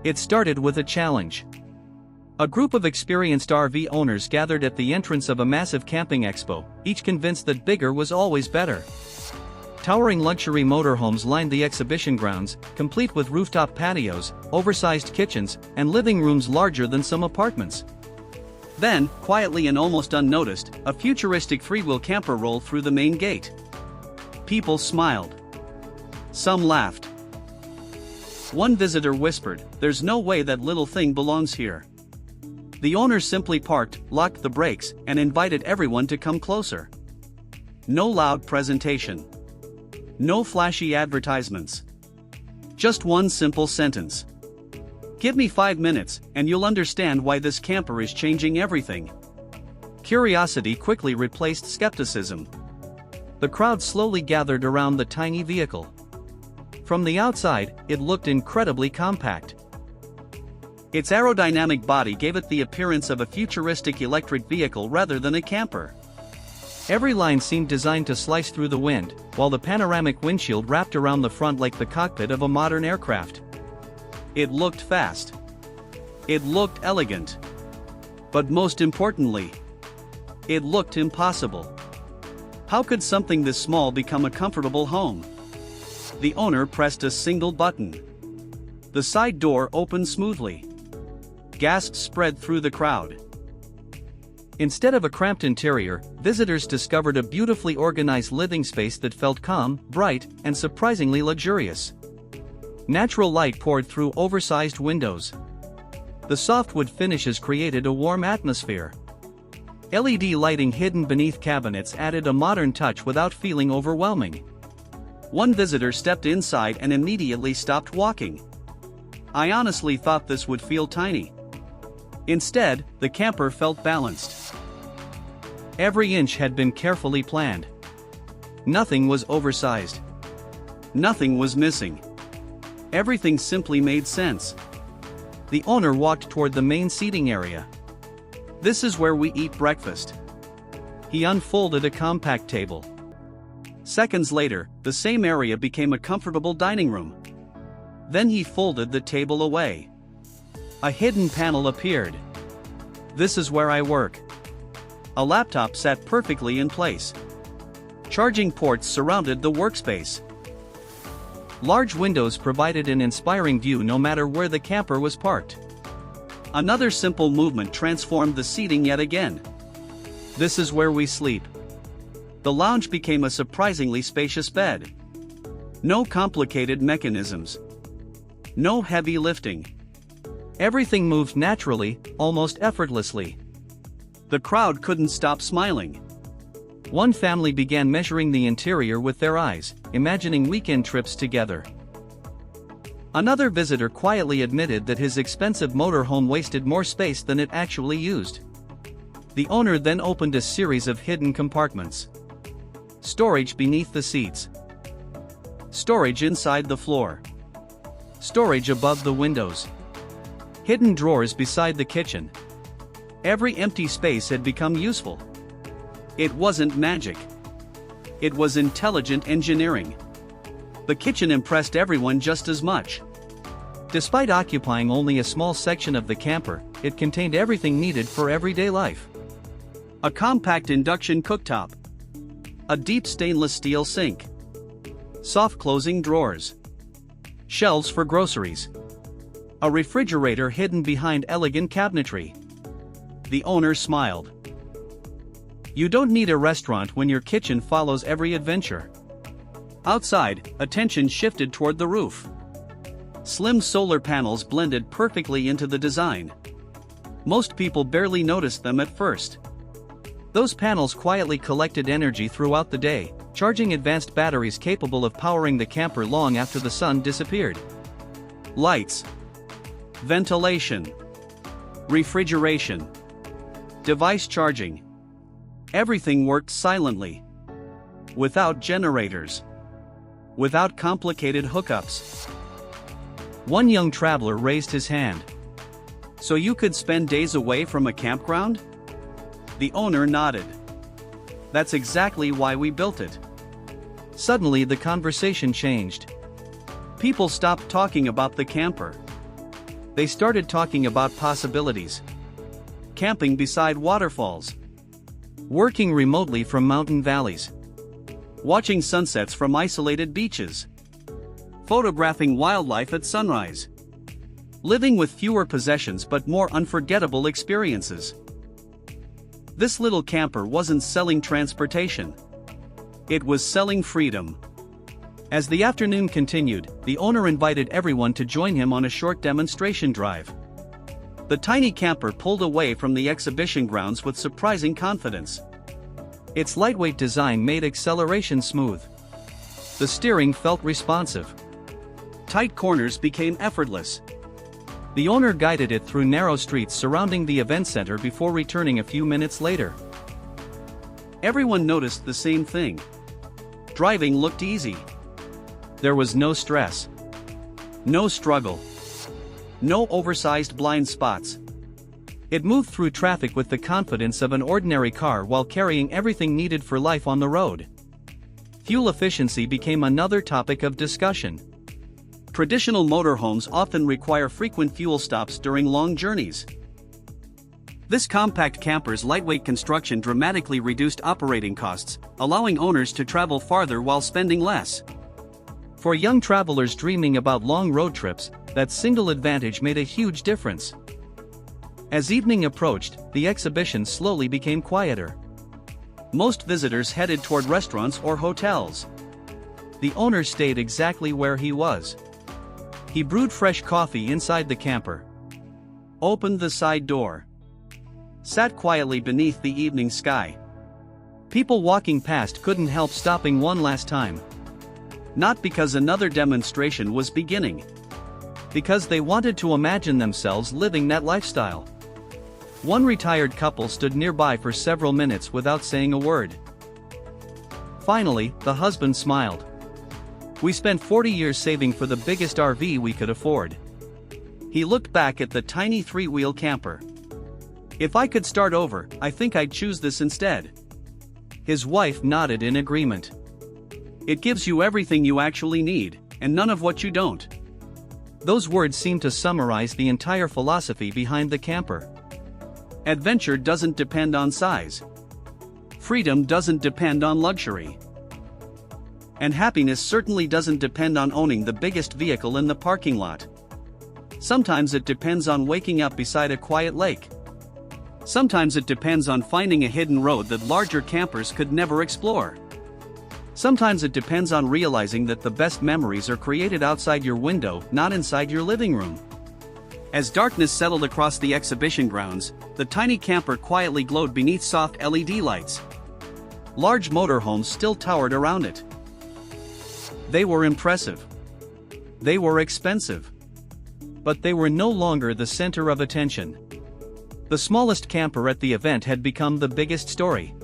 It started with a challenge. A group of experienced RV owners gathered at the entrance of a massive camping expo, each convinced that bigger was always better. Towering luxury motorhomes lined the exhibition grounds, complete with rooftop patios, oversized kitchens, and living rooms larger than some apartments. Then, quietly and almost unnoticed, a futuristic three-wheel camper rolled through the main gate. People smiled. Some laughed. One visitor whispered, "There's no way that little thing belongs here." The owner simply parked, locked the brakes, and invited everyone to come closer. No loud presentation. No flashy advertisements. Just one simple sentence. "Give me 5 minutes, and you'll understand why this camper is changing everything." Curiosity quickly replaced skepticism. The crowd slowly gathered around the tiny vehicle. From the outside, it looked incredibly compact. Its aerodynamic body gave it the appearance of a futuristic electric vehicle rather than a camper. Every line seemed designed to slice through the wind, while the panoramic windshield wrapped around the front like the cockpit of a modern aircraft. It looked fast. It looked elegant. But most importantly, it looked impossible. How could something this small become a comfortable home? The owner pressed a single button. The side door opened smoothly. Gasps spread through the crowd. Instead of a cramped interior, visitors discovered a beautifully organized living space that felt calm, bright, and surprisingly luxurious. Natural light poured through oversized windows. The softwood finishes created a warm atmosphere. LED lighting hidden beneath cabinets added a modern touch without feeling overwhelming. One visitor stepped inside and immediately stopped walking. "I honestly thought this would feel tiny." Instead, the camper felt balanced. Every inch had been carefully planned. Nothing was oversized. Nothing was missing. Everything simply made sense. The owner walked toward the main seating area. "This is where we eat breakfast." He unfolded a compact table. Seconds later, the same area became a comfortable dining room. Then he folded the table away. A hidden panel appeared. "This is where I work." A laptop sat perfectly in place. Charging ports surrounded the workspace. Large windows provided an inspiring view no matter where the camper was parked. Another simple movement transformed the seating yet again. "This is where we sleep." The lounge became a surprisingly spacious bed. No complicated mechanisms. No heavy lifting. Everything moved naturally, almost effortlessly. The crowd couldn't stop smiling. One family began measuring the interior with their eyes, imagining weekend trips together. Another visitor quietly admitted that his expensive motorhome wasted more space than it actually used. The owner then opened a series of hidden compartments. Storage beneath the seats. Storage inside the floor. Storage above the windows. Hidden drawers beside the kitchen. Every empty space had become useful. It wasn't magic. It was intelligent engineering. The kitchen impressed everyone just as much. Despite occupying only a small section of the camper, it contained everything needed for everyday life. A compact induction cooktop. A deep stainless steel sink. Soft closing drawers. Shelves for groceries. A refrigerator hidden behind elegant cabinetry. The owner smiled. You don't need a restaurant when your kitchen follows every adventure. Outside, attention shifted toward the roof. Slim solar panels blended perfectly into the design. Most people barely noticed them at first. Those panels quietly collected energy throughout the day, charging advanced batteries capable of powering the camper long after the sun disappeared. Lights. Ventilation. Refrigeration. Device charging. Everything worked silently. Without generators. Without complicated hookups. One young traveler raised his hand. "So you could spend days away from a campground?" The owner nodded. "That's exactly why we built it." Suddenly the conversation changed. People stopped talking about the camper. they started talking about possibilities. Camping beside waterfalls. Working remotely from mountain valleys. Watching sunsets from isolated beaches. Photographing wildlife at sunrise. Living with fewer possessions but more unforgettable experiences. This little camper wasn't selling transportation. It was selling freedom. As the afternoon continued, the owner invited everyone to join him on a short demonstration drive. The tiny camper pulled away from the exhibition grounds with surprising confidence. Its lightweight design made acceleration smooth. The steering felt responsive. Tight corners became effortless. The owner guided it through narrow streets surrounding the event center before returning a few minutes later. Everyone noticed the same thing. Driving looked easy. There was no stress. No struggle. No oversized blind spots. It moved through traffic with the confidence of an ordinary car while carrying everything needed for life on the road. Fuel efficiency became another topic of discussion. Traditional motorhomes often require frequent fuel stops during long journeys. This compact camper's lightweight construction dramatically reduced operating costs, allowing owners to travel farther while spending less. For young travelers dreaming about long road trips, that single advantage made a huge difference. As evening approached, the exhibition slowly became quieter. Most visitors headed toward restaurants or hotels. The owner stayed exactly where he was. He brewed fresh coffee inside the camper. Opened the side door. Sat quietly beneath the evening sky. People walking past couldn't help stopping one last time. Not because another demonstration was beginning. Because they wanted to imagine themselves living that lifestyle. One retired couple stood nearby for several minutes without saying a word. Finally, the husband smiled. "We spent 40 years saving for the biggest RV we could afford." He looked back at the tiny three-wheel camper. "If I could start over, I think I'd choose this instead." His wife nodded in agreement. "It gives you everything you actually need, and none of what you don't." Those words seem to summarize the entire philosophy behind the camper. Adventure doesn't depend on size. Freedom doesn't depend on luxury. And happiness certainly doesn't depend on owning the biggest vehicle in the parking lot. Sometimes it depends on waking up beside a quiet lake. Sometimes it depends on finding a hidden road that larger campers could never explore. Sometimes it depends on realizing that the best memories are created outside your window, not inside your living room. As darkness settled across the exhibition grounds, the tiny camper quietly glowed beneath soft LED lights. Large motorhomes still towered around it. They were impressive. They were expensive. But they were no longer the center of attention. The smallest camper at the event had become the biggest story.